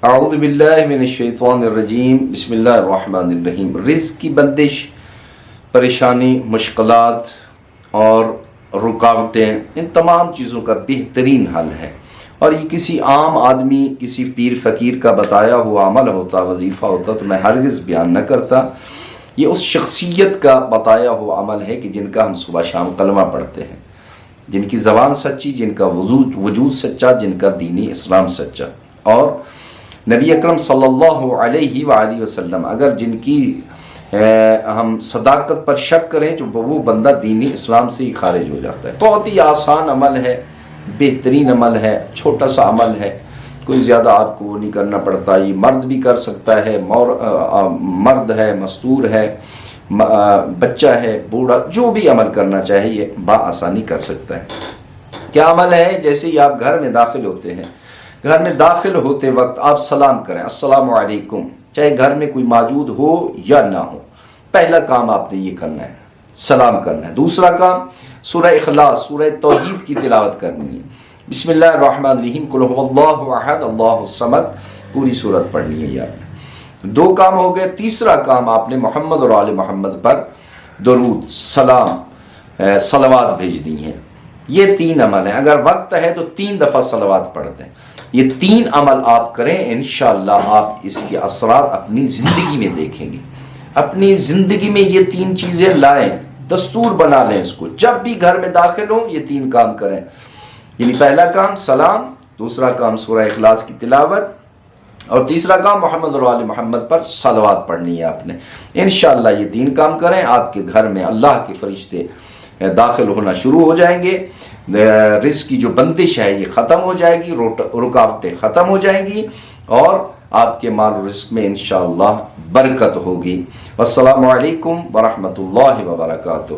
اعوذ باللہ من الشیطان الرجیم، بسم اللہ الرحمن الرحیم۔ رزق کی بندش، پریشانی، مشکلات اور رکاوٹیں، ان تمام چیزوں کا بہترین حل ہے، اور یہ کسی عام آدمی، کسی پیر فقیر کا بتایا ہوا عمل ہوتا، وظیفہ ہوتا تو میں ہرگز بیان نہ کرتا۔ یہ اس شخصیت کا بتایا ہوا عمل ہے کہ جن کا ہم صبح شام کلمہ پڑھتے ہیں، جن کی زبان سچی، جن کا وجود سچا، جن کا دینی اسلام سچا، اور نبی اکرم صلی اللہ علیہ وآلہ وسلم اگر جن کی ہم صداقت پر شک کریں تو وہ بندہ دینی اسلام سے ہی خارج ہو جاتا ہے۔ بہت ہی آسان عمل ہے، بہترین عمل ہے، چھوٹا سا عمل ہے، کوئی زیادہ آپ کو وہ نہیں کرنا پڑتا۔ یہ مرد بھی کر سکتا ہے، مرد ہے، مستور ہے، بچہ ہے، بوڑھا، جو بھی عمل کرنا چاہے یہ بآسانی کر سکتا ہے۔ کیا عمل ہے؟ جیسے ہی آپ گھر میں داخل ہوتے ہیں، گھر میں داخل ہوتے وقت آپ سلام کریں، السلام علیکم، چاہے گھر میں کوئی موجود ہو یا نہ ہو۔ پہلا کام آپ نے یہ کرنا ہے، سلام کرنا ہے۔ دوسرا کام سورہ اخلاص، سورہ توحید کی تلاوت کرنی ہے۔ بسم اللہ الرحمن الرحیم، قل هو اللہ احد اللہ الصمد، پوری سورت پڑھنی ہے یہ آپ نے۔ دو کام ہو گئے۔ تیسرا کام آپ نے محمد اور آل محمد پر درود، سلام، صلوات بھیجنی ہے۔ یہ تین عمل ہیں۔ اگر وقت ہے تو 3 دفعہ صلوات پڑھ دیں۔ یہ 3 عمل آپ کریں، انشاءاللہ آپ اس کے اثرات اپنی زندگی میں دیکھیں گے۔ اپنی زندگی میں یہ 3 چیزیں لائیں، دستور بنا لیں اس کو۔ جب بھی گھر میں داخل ہوں یہ 3 کام کریں، یعنی پہلا کام سلام، دوسرا کام سورہ اخلاص کی تلاوت، اور تیسرا کام محمد اور آل محمد پر صلوات پڑھنی ہے آپ نے۔ انشاءاللہ یہ 3 کام کریں، آپ کے گھر میں اللہ کے فرشتے داخل ہونا شروع ہو جائیں گے۔ رزق کی جو بندش ہے یہ ختم ہو جائے گی، رکاوٹیں ختم ہو جائیں گی، اور آپ کے مال و رزق میں انشاءاللہ برکت ہوگی۔ والسلام علیکم ورحمۃ اللہ وبرکاتہ۔